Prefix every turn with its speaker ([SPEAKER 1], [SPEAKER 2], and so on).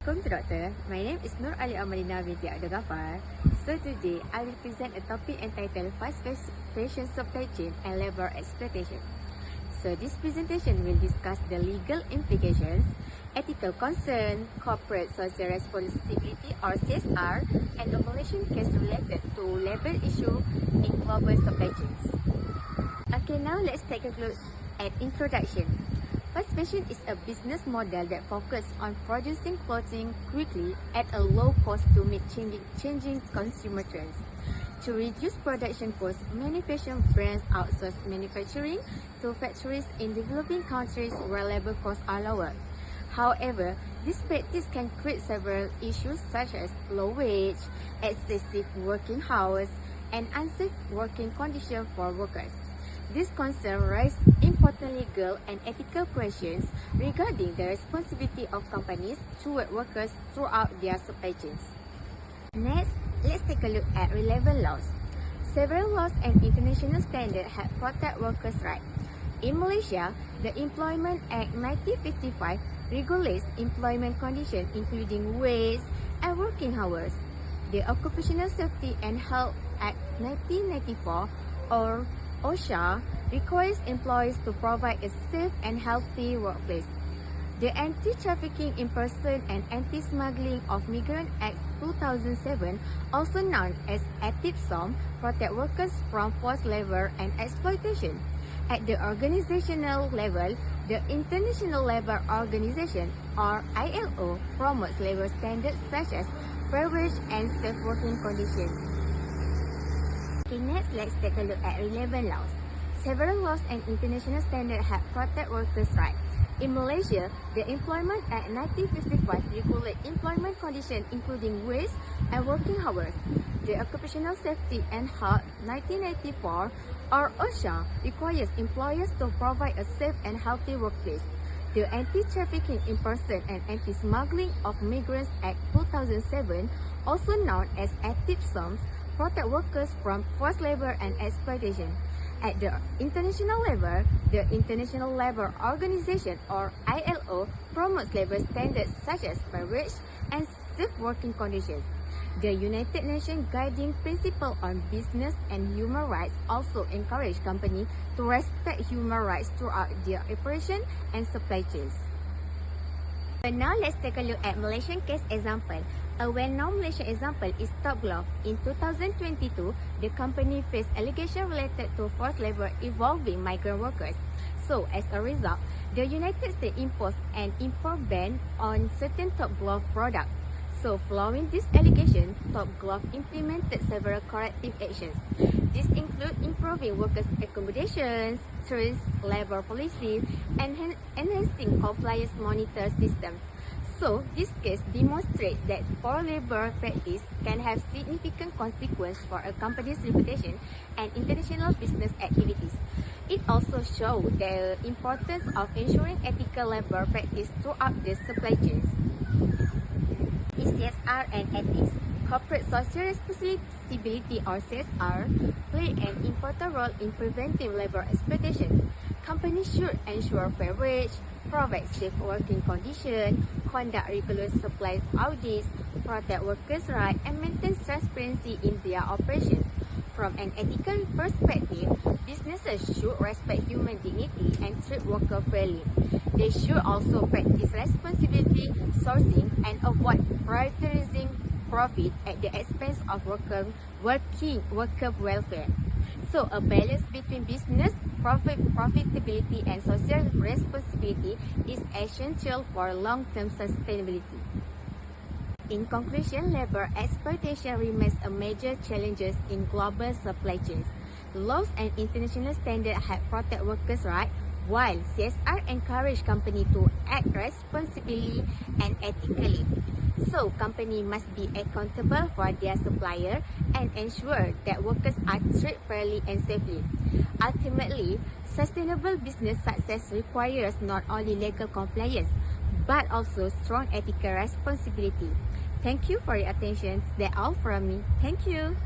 [SPEAKER 1] Welcome to Doctor. My name is Nur Ali Amalina binti Abdul Ghaffar. So today, I will present a topic entitled Fast Fashion Supply Chain and Labor Exploitation. So this presentation will discuss the legal implications, ethical concern, corporate social responsibility or CSR, and a Malaysian case related to labor issue in global supply chains. Okay, now let's take a look at introduction. Fast fashion is a business model that focuses on producing clothing quickly at a low cost to meet changing consumer trends. To reduce production costs, many fashion brands outsource manufacturing to factories in developing countries where labor costs are lower. However, this practice can create several issues such as low wage, excessive working hours, and unsafe working conditions for workers. This concern raises important legal and ethical questions regarding the responsibility of companies toward workers throughout their supply chains. Next, let's take a look at relevant laws. Several laws and international standards help protect workers' rights. In Malaysia, the Employment Act 1955 regulates employment conditions including wage and working hours. The Occupational Safety and Health Act 1994 or OSHA requires employees to provide a safe and healthy workplace. The Anti-Trafficking in Person and Anti-Smuggling of Migrant Act 2007, also known as ATIP-SOM, protect workers from forced labor and exploitation. At the organizational level, the International Labour Organization or ILO promotes labor standards such as fair wage and safe working conditions. Okay, next, let's take a look at relevant laws. Several laws and international standards help protect workers' rights. In Malaysia, the Employment Act 1955 regulates employment conditions including wage and working hours. The Occupational Safety and Health 1994 or OSHA requires employers to provide a safe and healthy workplace. The Anti-Trafficking in Person and Anti-Smuggling of Migrants Act 2007, also known as ATIP-SOM, protect workers from forced labor and exploitation. At the international level, the International Labour Organization or ILO promotes labor standards such as fair wage and safe working conditions. The United Nations Guiding Principle on Business and Human Rights also encourage companies to respect human rights throughout their operation and supply chains. So now let's take a look at Malaysian case example. A well-known Malaysian example is Top Glove. In 2022, the company faced allegations related to forced labor involving migrant workers. So, as a result, the United States imposed an import ban on certain Top Glove products. So, following this allegation, Top Glove implemented several corrective actions. These include improving workers' accommodations, strict labor policy, and enhancing compliance monitor systems. So, this case demonstrates that poor labor practice can have significant consequences for a company's reputation and international business activities. It also shows the importance of ensuring ethical labor practice throughout the supply chains. CSR and ethics. Corporate social responsibility or CSR play an important role in preventing labor exploitation. Companies should ensure fair wage, provide safe working conditions, conduct regular supply audits, protect workers' rights, and maintain transparency in their operations. From an ethical perspective, businesses should respect human dignity and treat workers fairly. They should also practice responsibility sourcing and avoid prioritizing profit at the expense of worker welfare. So, a balance between business profitability and social responsibility is essential for long-term sustainability. In conclusion, labor exploitation remains a major challenge in global supply chains. Laws and international standards help protect workers' rights, while CSR encourage companies to act responsibly and ethically. So, companies must be accountable for their supplier and ensure that workers are treated fairly and safely. Ultimately, sustainable business success requires not only legal compliance, but also strong ethical responsibility. Thank you for your attention. That's all from me. Thank you.